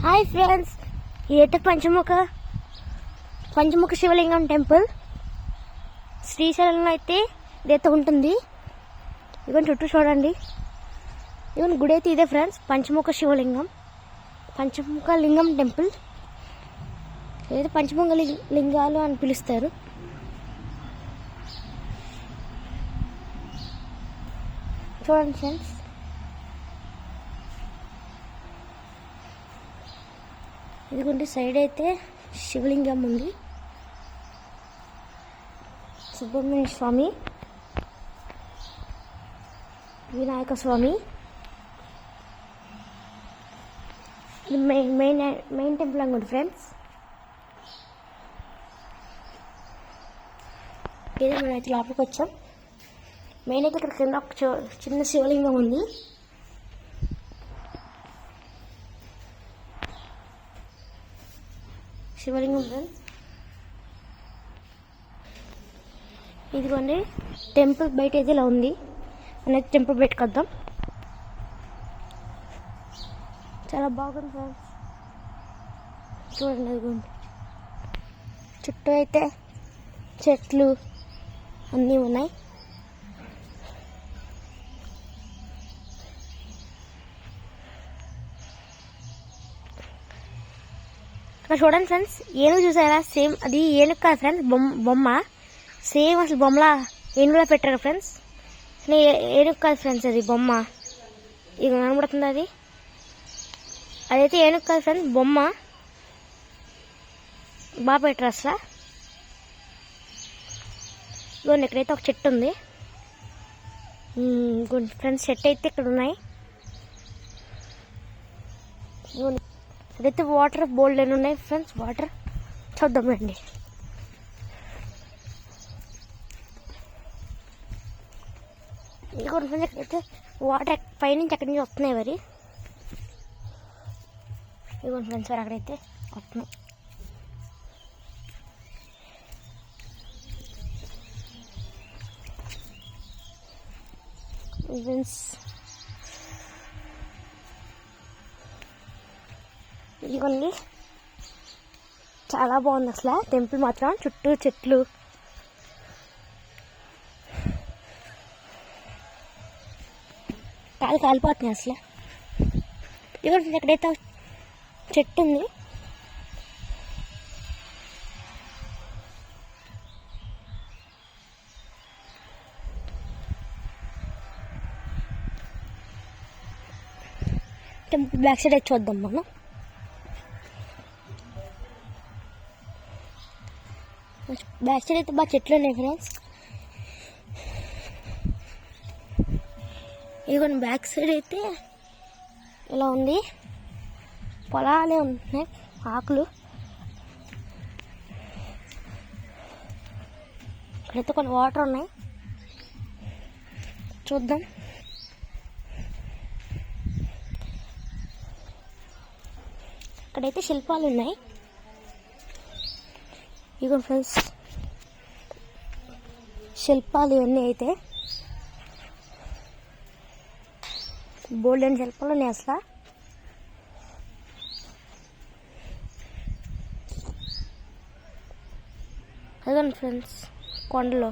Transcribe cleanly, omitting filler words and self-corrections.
Hi friends, ఇదైతే పంచముఖ శివలింగం temple శ్రీశైలంలో అయితే ఇదైతే ఉంటుంది. ఇవన్నీ చుట్టూ చూడండి. ఇవన్నీ గుడి అయితే ఇదే ఫ్రెండ్స్, పంచముఖ లింగం టెంపుల్. ఇదైతే పంచముఖ లింగాలు అని పిలుస్తారు. చూడండి ఫ్రెండ్స్, ఇదిగోండి సైడ్ అయితే శివలింగం ఉంది, సుబ్రహ్మణ్య స్వామి, వినాయక స్వామి. ఇది మెయిన్ టెంపుల్ అనుకోండి ఫ్రెండ్స్. ఇదే మనం అయితే లోపలికి వచ్చాం. మెయిన్ అయితే ఇక్కడ కింద ఒక చిన్న శివలింగం ఉంది. శివలింగం ఫ్రెండ్స్, ఇదిగోండి టెంపుల్ బయట అయితే ఇలా ఉంది. అనేది టెంపుల్ బయటకు వద్దాం. చాలా బాగుంది ఫ్రెండ్స్, చూడండి. ఇదిగోండి చుట్టూ అయితే చెట్లు అన్నీ ఉన్నాయి. ఇక్కడ చూడండి ఫ్రెండ్స్, ఏనుగు చూసారా? సేమ్ అది ఏనుగు కాదు ఫ్రెండ్స్, బొమ్మ. సేమ్ అసలు బొమ్మలా ఏనుగులా పెట్టారు ఫ్రెండ్స్. ఏనుగు కాదు ఫ్రెండ్స్, అది బొమ్మ. ఇక కనబడుతుంది అది. అదైతే ఏనుగు కాదు ఫ్రెండ్స్, బొమ్మ. బాగా పెట్టారు అసలు. ఇదిగోండి ఇక్కడైతే ఒక చెట్టు ఉంది. ఇదిగోండి ఫ్రెండ్స్, చెట్టు అయితే ఇక్కడ ఉన్నాయి. ఇదైతే వాటర్ బోల్డ్ అని ఉన్నాయి ఫ్రెండ్స్. వాటర్ చూద్దాం రండి. ఇదిగోండి ఫ్రెండ్స్, ఇక్కడైతే వాటర్ పైనుంచి అక్కడి నుంచి వస్తున్నాయి మరి. ఇదిగోండి ఫ్రెండ్స్, మరి అక్కడైతే వస్తున్నాయి. ఫ్రెండ్స్ ఇదిగోండి, చాలా బాగుంది అసలు టెంపుల్ మాత్రం. చుట్టూ చెట్లు, కాలిపోతున్నాయి అసలు. ఇదిగోండి ఎక్కడైతే చెట్టు ఉంది. టెంపుల్ బ్యాక్ సైడ్ అయితే చూద్దాం మనం. బ్యాక్ సైడ్ అయితే బాగా చెట్లు ఉన్నాయి ఫ్రెండ్స్. ఇదిగోండి బ్యాక్ సైడ్ అయితే ఇలా ఉంది, పొలాలే ఉంటున్నాయి, ఆకులు. ఇక్కడైతే కొన్ని వాటర్ ఉన్నాయి, చూద్దాం. ఇక్కడైతే శిల్పాలు ఉన్నాయి. ఇగో ఫ్రెండ్స్, శిల్పాలు ఇవన్నీ అయితే బోల్డెన్ శిల్పాలు ఉన్నాయి అసలు. అదిగోండి ఫ్రెండ్స్, కొండలో